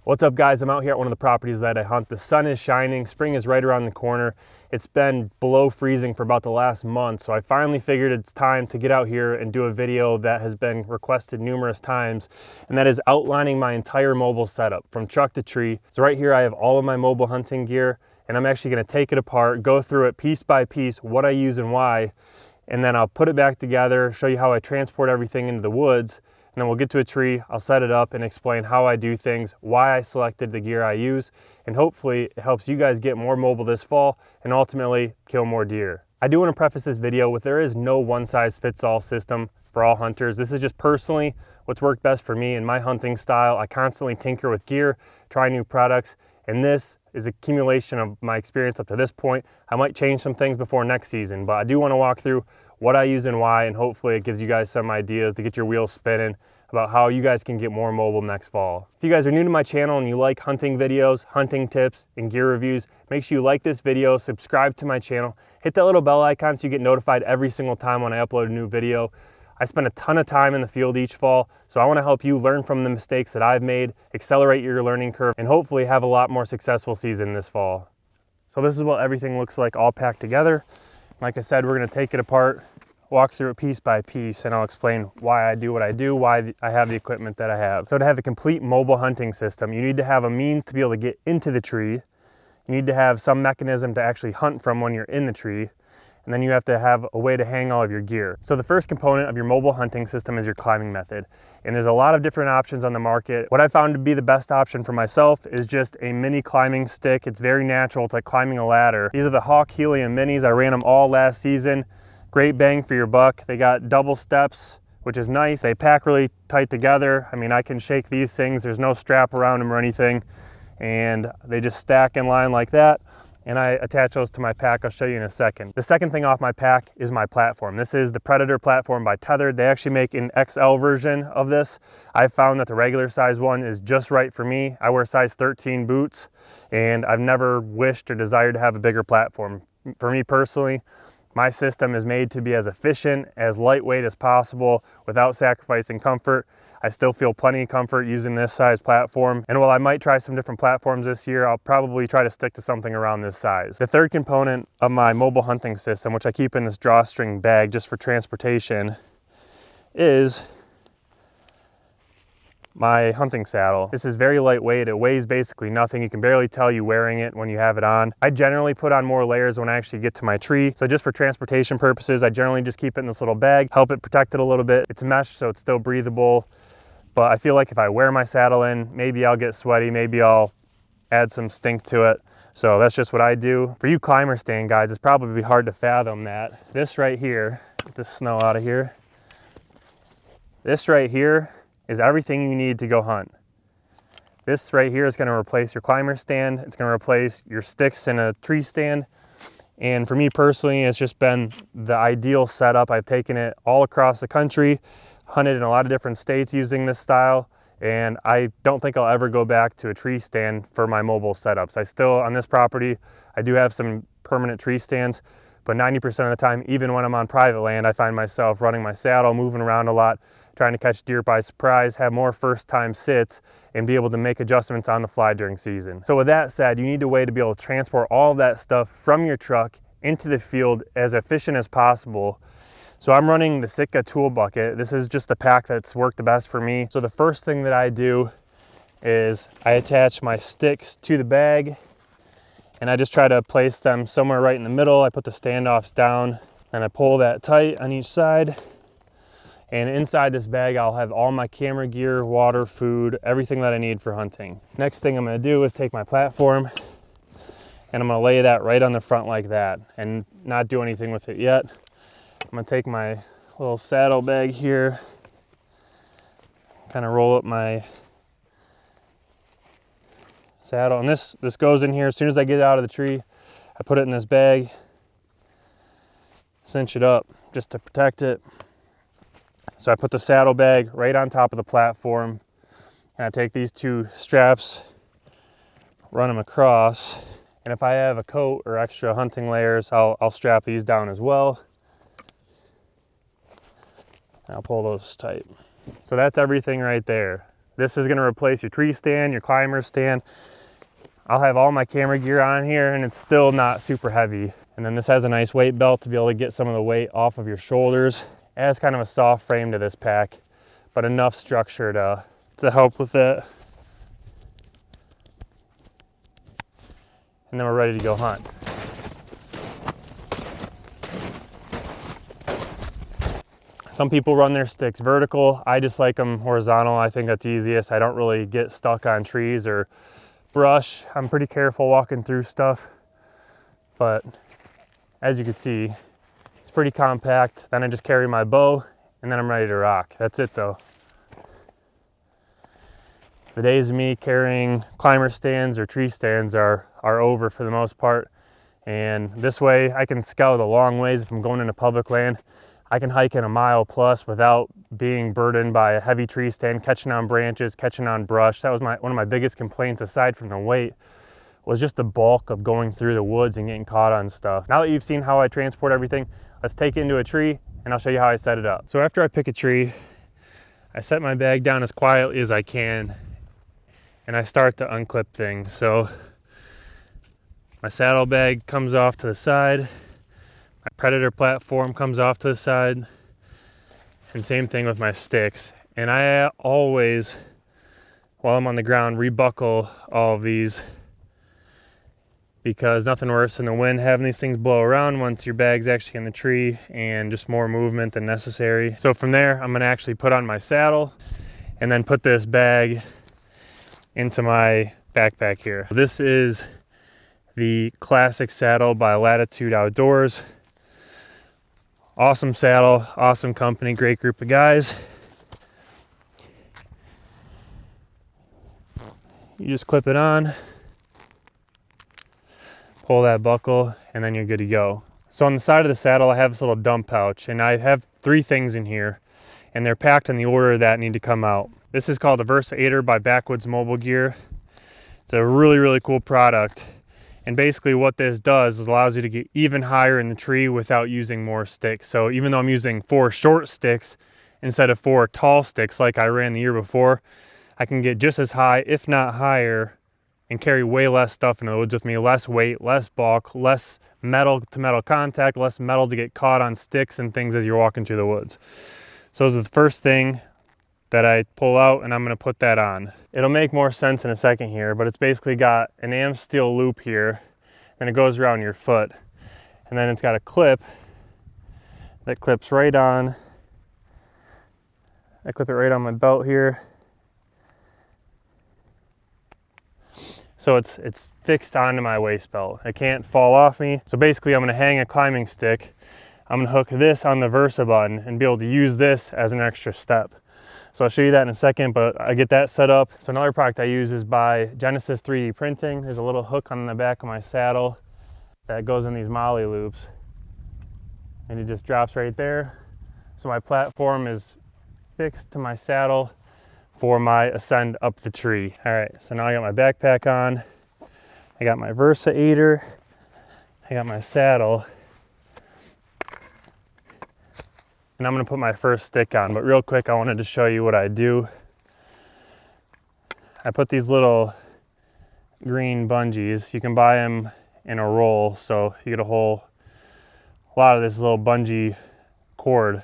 What's up guys, I'm out here at one of the properties that I hunt. The sun is shining, spring is right around the corner. It's been below freezing for about the last month, so I finally figured it's time to get out here and do a video that has been requested numerous times, and that is outlining my entire mobile setup from truck to tree. So right here I have all of my mobile hunting gear, and I'm actually going to take it apart, go through it piece by piece, what I use and why, and then I'll put it back together, show you how I transport everything into the woods. And then we'll get to a tree, I'll set it up and explain how I do things, why I selected the gear I use, and hopefully it helps you guys get more mobile this fall and ultimately kill more deer. I do want to preface this video with there is no one-size-fits-all system for all hunters. This is just personally what's worked best for me and my hunting style. I constantly tinker with gear, try new products, and this is accumulation of my experience up to this point. I might change some things before next season, but I do want to walk through what I use and why, and hopefully it gives you guys some ideas to get your wheels spinning about how you guys can get more mobile next fall. If you guys are new to my channel and you like hunting videos, hunting tips, and gear reviews, make sure you like this video, subscribe to my channel, hit that little bell icon so you get notified every single time when I upload a new video. I spend a ton of time in the field each fall, so I want to help you learn from the mistakes that I've made, accelerate your learning curve, and hopefully have a lot more successful season this fall. So this is what everything looks like all packed together. Like I said, we're going to take it apart, walk through it piece by piece, and I'll explain why I do what I do, why I have the equipment that I have. So to have a complete mobile hunting system, you need to have a means to be able to get into the tree. You need to have some mechanism to actually hunt from when you're in the tree. And then you have to have a way to hang all of your gear. So the first component of your mobile hunting system is your climbing method. And there's a lot of different options on the market. What I found to be the best option for myself is just a mini climbing stick. It's very natural, it's like climbing a ladder. These are the Hawk Helium Minis. I ran them all last season. Great bang for your buck. They got double steps, which is nice. They pack really tight together. I mean, I can shake these things. There's no strap around them or anything. And they just stack in line like that. And I attach those to my pack. I'll show you in a second. The second thing off my pack is my platform. This is the Predator platform by Tethered. They actually make an XL version of this. I found that the regular size one is just right for me. I wear size 13 boots, and I've never wished or desired to have a bigger platform. For me personally, my system is made to be as efficient, as lightweight as possible without sacrificing comfort. I still feel plenty of comfort using this size platform. And while I might try some different platforms this year, I'll probably try to stick to something around this size. The third component of my mobile hunting system, which I keep in this drawstring bag just for transportation, is my hunting saddle. This is very lightweight. It weighs basically nothing. You can barely tell you wearing it when you have it on. I generally put on more layers when I actually get to my tree. So just for transportation purposes, I generally just keep it in this little bag, help it protect it a little bit. It's mesh, so it's still breathable. But I feel like if I wear my saddle in, maybe I'll get sweaty, maybe I'll add some stink to it. So that's just what I do. For you climber stand guys, it's probably hard to fathom that. This right here, get this snow out of here. This right here is everything you need to go hunt. This right here is gonna replace your climber stand. It's gonna replace your sticks in a tree stand. And for me personally, it's just been the ideal setup. I've taken it all across the country, hunted in a lot of different states using this style, and I don't think I'll ever go back to a tree stand for my mobile setups. I still, on this property, I do have some permanent tree stands, but 90% of the time, even when I'm on private land, I find myself running my saddle, moving around a lot, trying to catch deer by surprise, have more first-time sits, and be able to make adjustments on the fly during season. So with that said, you need a way to be able to transport all of that stuff from your truck into the field as efficient as possible. So I'm running the Sitka tool bucket. This is just the pack that's worked the best for me. So the first thing that I do is I attach my sticks to the bag, and I just try to place them somewhere right in the middle. I put the standoffs down, and I pull that tight on each side. And inside this bag, I'll have all my camera gear, water, food, everything that I need for hunting. Next thing I'm gonna do is take my platform, and I'm gonna lay that right on the front like that and not do anything with it yet. I'm gonna take my little saddle bag here, kind of roll up my saddle, and this goes in here. As soon as I get out of the tree, I put it in this bag, cinch it up just to protect it. So I put the saddlebag right on top of the platform, and I take these two straps, run them across, and if I have a coat or extra hunting layers, I'll strap these down as well. I'll pull those tight. So that's everything right there. This is gonna replace your tree stand, your climber stand. I'll have all my camera gear on here and it's still not super heavy. And then this has a nice weight belt to be able to get some of the weight off of your shoulders. It has kind of a soft frame to this pack, but enough structure to help with it. And then we're ready to go hunt. Some people run their sticks vertical. I just like them horizontal. I think that's easiest. I don't really get stuck on trees or brush. I'm pretty careful walking through stuff, but as you can see, it's pretty compact. Then I just carry my bow and then I'm ready to rock. That's it though. The days of me carrying climber stands or tree stands are over for the most part. And this way I can scout a long ways. If I'm going into public land, I can hike in a mile plus without being burdened by a heavy tree stand, catching on branches, catching on brush. That was one of my biggest complaints, aside from the weight, was just the bulk of going through the woods and getting caught on stuff. Now that you've seen how I transport everything, let's take it into a tree and I'll show you how I set it up. So after I pick a tree, I set my bag down as quietly as I can and I start to unclip things. So my saddle bag comes off to the side, my predator platform comes off to the side, and same thing with my sticks. And I always, while I'm on the ground, rebuckle all of these, because nothing worse than the wind having these things blow around once your bag's actually in the tree, and just more movement than necessary. So from there, I'm gonna actually put on my saddle and then put this bag into my backpack here. This is the classic saddle by Latitude Outdoors. Awesome saddle, awesome company, great group of guys. You just clip it on, pull that buckle, and then you're good to go. So on the side of the saddle, I have this little dump pouch, and I have 3 things in here, and they're packed in the order that need to come out. This is called the Versa-8er by Backwoods Mobile Gear. It's a really, really cool product. And basically what this does is allows you to get even higher in the tree without using more sticks. So even though I'm using 4 short sticks instead of 4 tall sticks like I ran the year before, I can get just as high, if not higher, and carry way less stuff in the woods with me. Less weight, less bulk, less metal to metal contact, less metal to get caught on sticks and things as you're walking through the woods. So this is the first thing that I pull out, and I'm gonna put that on. It'll make more sense in a second here, but it's basically got an am steel loop here, and it goes around your foot. And then it's got a clip that clips right on. I clip it right on my belt here. So it's fixed onto my waist belt. It can't fall off me. So basically I'm gonna hang a climbing stick. I'm gonna hook this on the Versa button and be able to use this as an extra step. So I'll show you that in a second, but I get that set up. So another product I use is by Genesis 3D Printing. There's a little hook on the back of my saddle that goes in these molly loops. And it just drops right there. So my platform is fixed to my saddle for my ascend up the tree. All right, so now I got my backpack on. I got my Versa-8er. I got my saddle. And I'm gonna put my first stick on, but real quick, I wanted to show you what I do. I put these little green bungees. You can buy them in a roll, so you get a lot of this little bungee cord.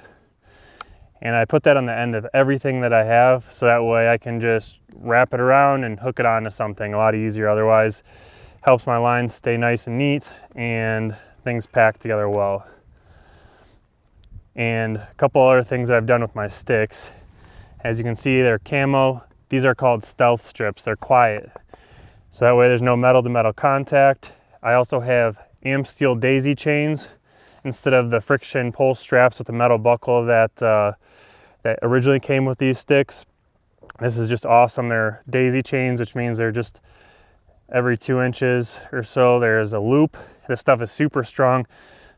And I put that on the end of everything that I have, so that way I can just wrap it around and hook it onto something a lot easier. Otherwise, helps my lines stay nice and neat and things pack together well. And a couple other things that I've done with my sticks. As you can see, they're camo. These are called stealth strips. They're quiet. So that way there's no metal to metal contact. I also have am steel daisy chains instead of the friction pull straps with the metal buckle that originally came with these sticks. This is just awesome. They're daisy chains, which means they're just every 2 inches or so there's a loop. This stuff is super strong.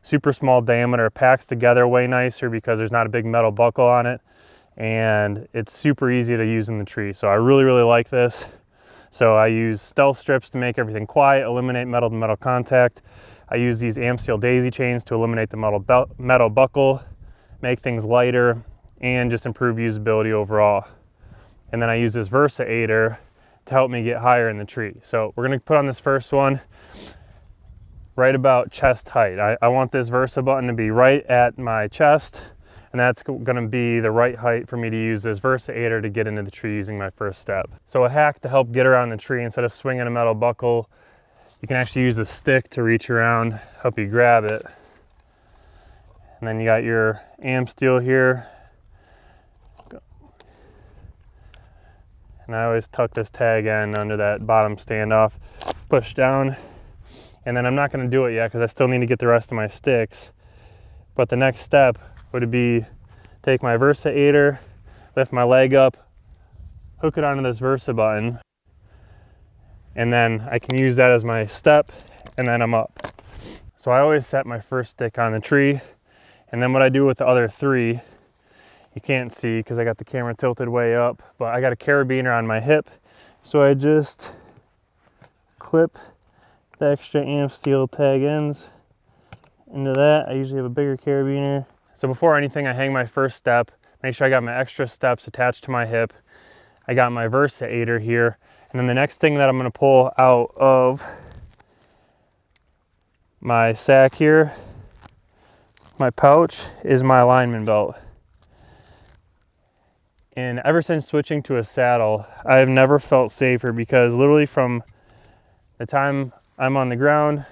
Super small diameter, packs together way nicer because there's not a big metal buckle on it, and it's super easy to use in the tree. So I really, really like this. So I use stealth strips to make everything quiet, eliminate metal to metal contact. I use these am steel daisy chains to eliminate the metal buckle, make things lighter, and just improve usability overall. and then I use this Versa aider to help me get higher in the tree. So we're gonna put on this first one right about chest height. I want this Versa button to be right at my chest, and that's gonna be the right height for me to use this Versa aider to get into the tree using my first step. So a hack to help get around the tree, instead of swinging a metal buckle, you can actually use a stick to reach around, help you grab it. And then you got your am steel here. And I always tuck this tag end under that bottom standoff, push down. And then I'm not gonna do it yet because I still need to get the rest of my sticks. But the next step would be take my Versa aider, lift my leg up, hook it onto this Versa button, and then I can use that as my step, and then I'm up. So I always set my first stick on the tree, and then what I do with the other three, you can't see because I got the camera tilted way up, but I got a carabiner on my hip, so I just clip the extra am steel tag ends into that. I usually have a bigger carabiner. So before anything, I hang my first step, make sure I got my extra steps attached to my hip. I got my Versa aider here, and then the next thing that I'm going to pull out of my sack here, my pouch, is my alignment belt. And ever since switching to a saddle, I have never felt safer, because literally from the time I'm on the ground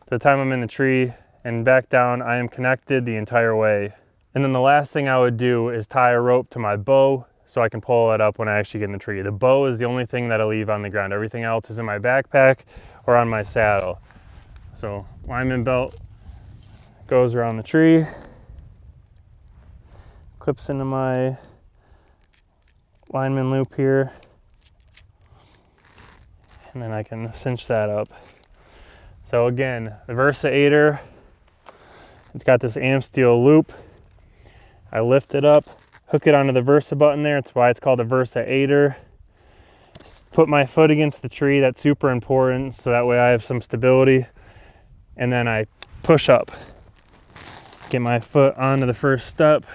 to the time I'm in the tree and back down, I am connected the entire way. And then the last thing I would do is tie a rope to my bow so I can pull it up when I actually get in the tree. The bow is the only thing that I leave on the ground. Everything else is in my backpack or on my saddle. So alignment belt goes around the tree, clips into my lineman loop here, and then I can cinch that up. So again, the Versa aider, it's got this am steel loop. I lift it up, hook it onto the Versa button there. That's why it's called a Versa aider. Put my foot against the tree, that's super important, so that way I have some stability. And then I push up, get my foot onto the first step.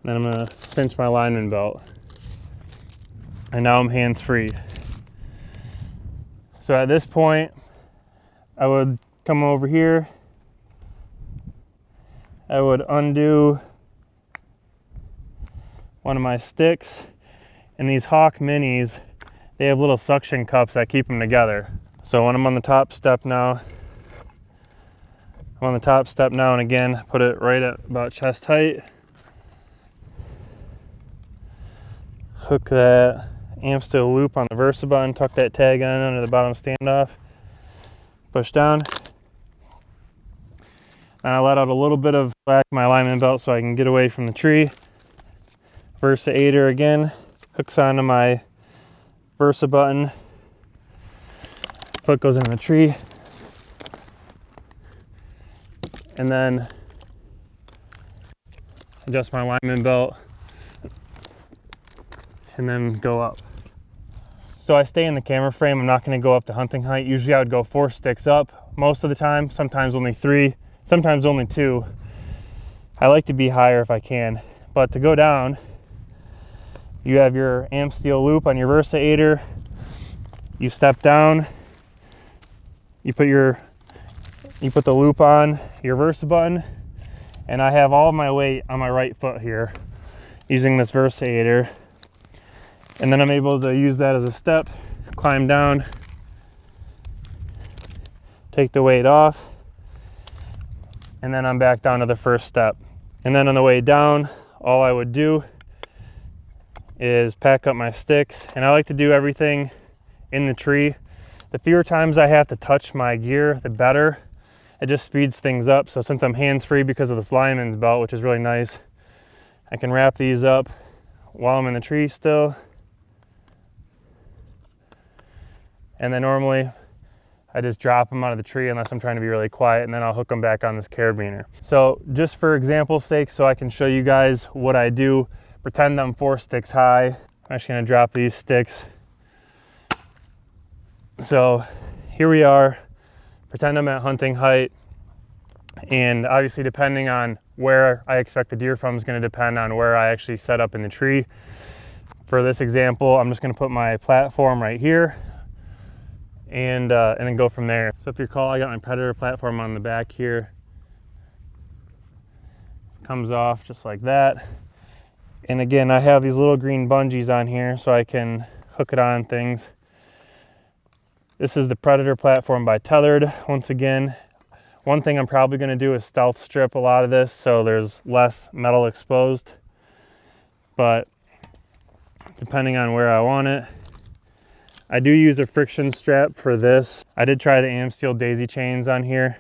Then I'm gonna cinch my alignment belt. And now I'm hands-free. So at this point, I would come over here. I would undo one of my sticks. And these Hawk Minis, they have little suction cups that keep them together. So when I'm on the top step now, and again, put it right at about chest height. Hook that am steel loop on the Versa button, tuck that tag on under the bottom standoff, push down, and I let out a little bit of slack in my alignment belt so I can get away from the tree. Versa aider again, hooks onto my Versa button, foot goes in the tree, and then adjust my alignment belt, and then go up. So I stay in the camera frame. I'm not going to go up to hunting height. Usually I would go 4 sticks up most of the time, sometimes only 3, sometimes only 2. I like to be higher if I can, but to go down, you have your am steel loop on your Versa aider. You step down, you put the loop on your Versa button, and I have all of my weight on my right foot here using this Versa aider. And then I'm able to use that as a step, climb down, take the weight off, and then I'm back down to the first step. And then on the way down, all I would do is pack up my sticks. And I like to do everything in the tree. The fewer times I have to touch my gear, the better. It just speeds things up. So since I'm hands-free because of this lineman's belt, which is really nice, I can wrap these up while I'm in the tree still. And then normally I just drop them out of the tree unless I'm trying to be really quiet, and then I'll hook them back on this carabiner. So just for example's sake, so I can show you guys what I do, pretend I'm 4 sticks high. I'm actually gonna drop these sticks. So here we are, pretend I'm at hunting height. And obviously depending on where I expect the deer from is going to depend on where I actually set up in the tree. For this example, I'm just going to put my platform right here and then go from there. So if you recall, I got my Predator platform on the back here. Comes off just like that. And again, I have these little green bungees on here so I can hook it on things. This is the Predator platform by Tethered. Once again, one thing I'm probably going to do is stealth strip a lot of this so there's less metal exposed. But depending on where I want it, I do use a friction strap for this. I did try the Amsteel daisy chains on here.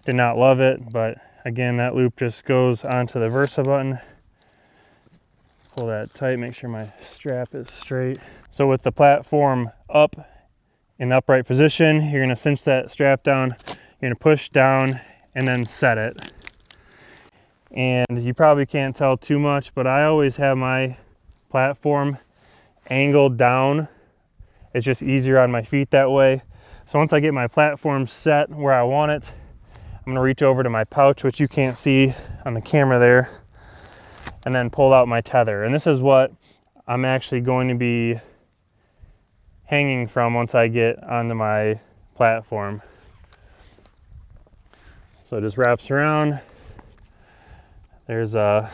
Did not love it, but again, that loop just goes onto the Versa button. Pull that tight, make sure my strap is straight. So with the platform up in the upright position, you're gonna cinch that strap down, you're gonna push down and then set it. And you probably can't tell too much, but I always have my platform angled down. It's just easier on my feet that way. So once I get my platform set where I want it, I'm gonna reach over to my pouch, which you can't see on the camera there, and then pull out my tether. And this is what I'm actually going to be hanging from once I get onto my platform. So it just wraps around. There's a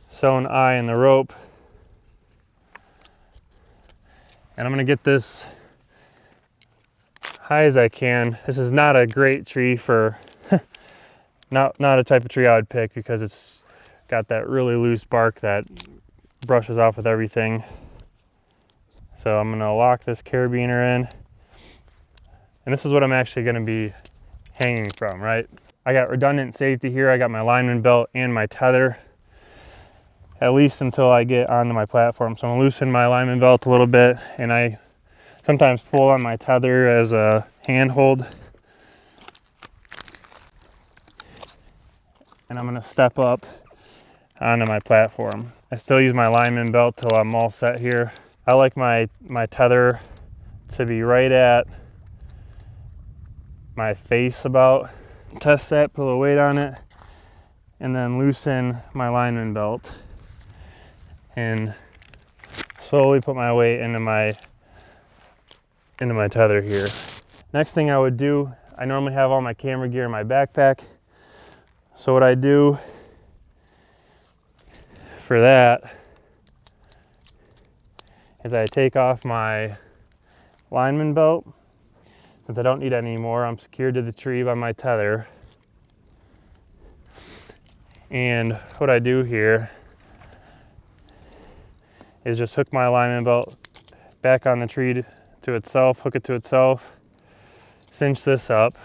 sewn eye in the rope. And I'm gonna get this high as I can. This is not a great tree for, not a type of tree I would pick because it's got that really loose bark that brushes off with everything. So I'm gonna lock this carabiner in. And this is what I'm actually gonna be hanging from, right? I got redundant safety here. I got my lineman belt and my tether, at least until I get onto my platform. So I'm gonna loosen my lineman belt a little bit, and I sometimes pull on my tether as a handhold. And I'm gonna step up onto my platform. I still use my lineman belt till I'm all set here. I like my tether to be right at my face about. Test that, put a little weight on it, and then loosen my lineman belt. And slowly put my weight into my tether here. Next thing I would do, I normally have all my camera gear in my backpack. So what I do for that is I take off my lineman belt. Since I don't need it anymore, I'm secured to the tree by my tether. And what I do here is just hook my lineman belt back on the tree to itself, hook it to itself, cinch this up.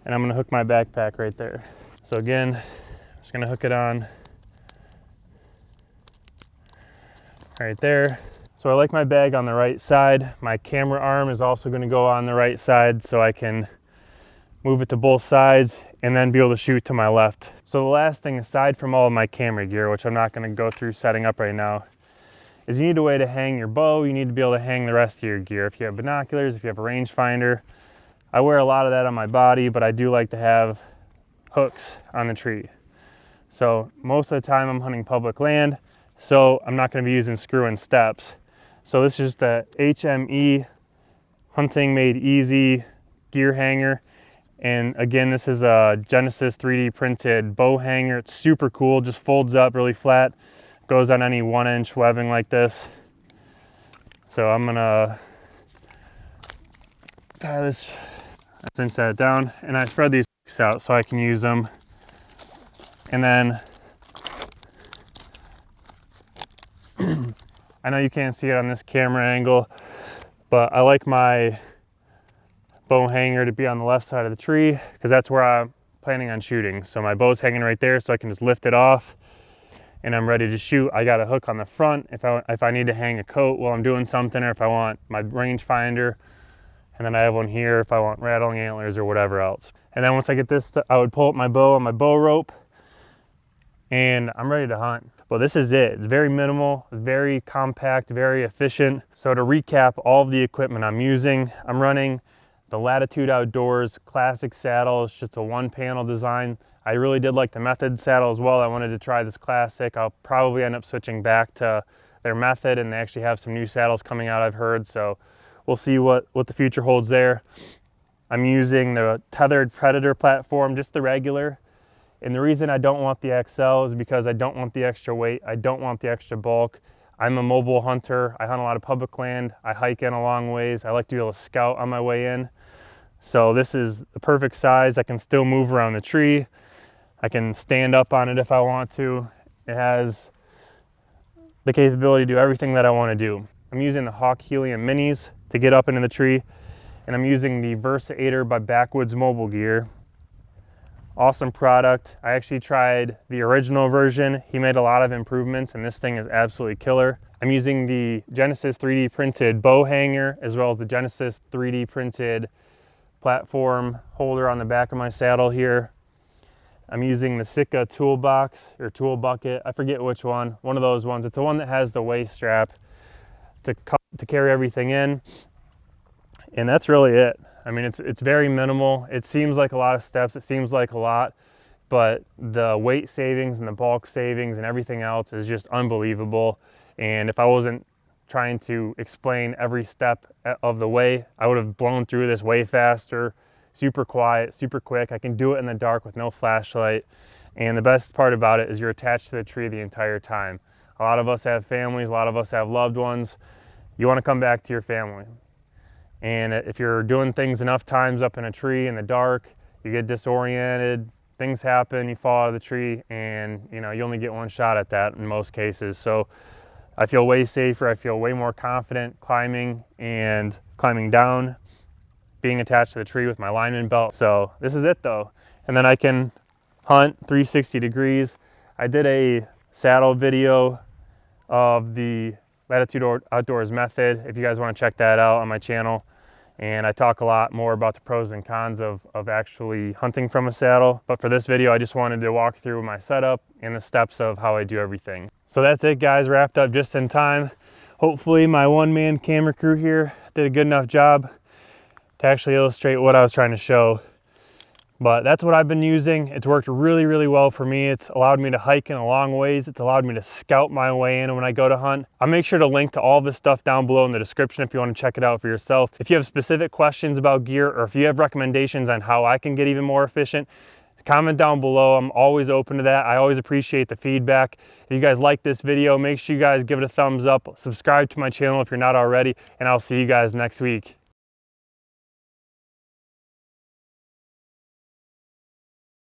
And I'm gonna hook my backpack right there. So again, I'm just gonna hook it on right there. So I like my bag on the right side. My camera arm is also gonna go on the right side so I can move it to both sides and then be able to shoot to my left. So the last thing, aside from all of my camera gear, which I'm not gonna go through setting up right now, is you need a way to hang your bow. You need to be able to hang the rest of your gear. If you have binoculars, if you have a rangefinder. I wear a lot of that on my body, but I do like to have hooks on the tree. So most of the time I'm hunting public land, so I'm not gonna be using screw and steps. So this is just a HME Hunting Made Easy gear hanger. And again, this is a Genesis 3D printed bow hanger. It's super cool, just folds up really flat. Goes on any 1-inch webbing like this. So I'm gonna tie this, cinch that down, and I spread these out so I can use them. And then, I know you can't see it on this camera angle, but I like my bow hanger to be on the left side of the tree because that's where I'm planning on shooting. So my bow's hanging right there, so I can just lift it off and I'm ready to shoot. I got a hook on the front if I need to hang a coat while I'm doing something, or if I want my rangefinder, and then I have one here if I want rattling antlers or whatever else. And then once I get this, I would pull up my bow on my bow rope and I'm ready to hunt. But this is it. It's very minimal, very compact, very efficient. So to recap all of the equipment I'm using, I'm running the Latitude Outdoors classic saddle. It's just a one panel design. I really did like the Method saddle as well. I wanted to try this classic. I'll probably end up switching back to their Method, and they actually have some new saddles coming out, I've heard. So we'll see what the future holds there. I'm using the Tethered Predator platform, just the regular. And the reason I don't want the XL is because I don't want the extra weight. I don't want the extra bulk. I'm a mobile hunter. I hunt a lot of public land. I hike in a long ways. I like to be able to scout on my way in. So this is the perfect size. I can still move around the tree. I can stand up on it if I want to. It has the capability to do everything that I want to do. I'm using the Hawk Helium Minis to get up into the tree, and I'm using the Versaitor by Backwoods mobile gear. Awesome product. I actually tried the original version. He made a lot of improvements, and this thing is absolutely killer. I'm using the Genesis 3D printed bow hanger, as well as the Genesis 3D printed platform holder on the back of my saddle here. I'm using the Sitka toolbox or tool bucket. I forget which one of those ones. It's the one that has the waist strap to carry everything in. And that's really it. I mean, it's very minimal. It seems like a lot of steps. It seems like a lot, but the weight savings and the bulk savings and everything else is just unbelievable. And if I wasn't trying to explain every step of the way, I would have blown through this way faster, super quiet, super quick. I can do it in the dark with no flashlight. And the best part about it is you're attached to the tree the entire time. A lot of us have families, a lot of us have loved ones. You want to come back to your family. And if you're doing things enough times up in a tree in the dark, you get disoriented, things happen, you fall out of the tree, and you only get one shot at that in most cases. So I feel way safer. I feel way more confident climbing and climbing down, being attached to the tree with my lineman belt. So this is it though. And then I can hunt 360 degrees. I did a saddle video of the Latitude Outdoors Method, if you guys want to check that out on my channel. And I talk a lot more about the pros and cons of actually hunting from a saddle. But for this video, I just wanted to walk through my setup and the steps of how I do everything. So that's it, guys, wrapped up just in time. Hopefully my one-man camera crew here did a good enough job to actually illustrate what I was trying to show. But that's what I've been using. It's worked really, really well for me. It's allowed me to hike in a long ways. It's allowed me to scout my way in when I go to hunt. I'll make sure to link to all this stuff down below in the description if you want to check it out for yourself. If you have specific questions about gear, or if you have recommendations on how I can get even more efficient, comment down below. I'm always open to that. I always appreciate the feedback. If you guys like this video, make sure you guys give it a thumbs up. Subscribe to my channel if you're not already, and I'll see you guys next week.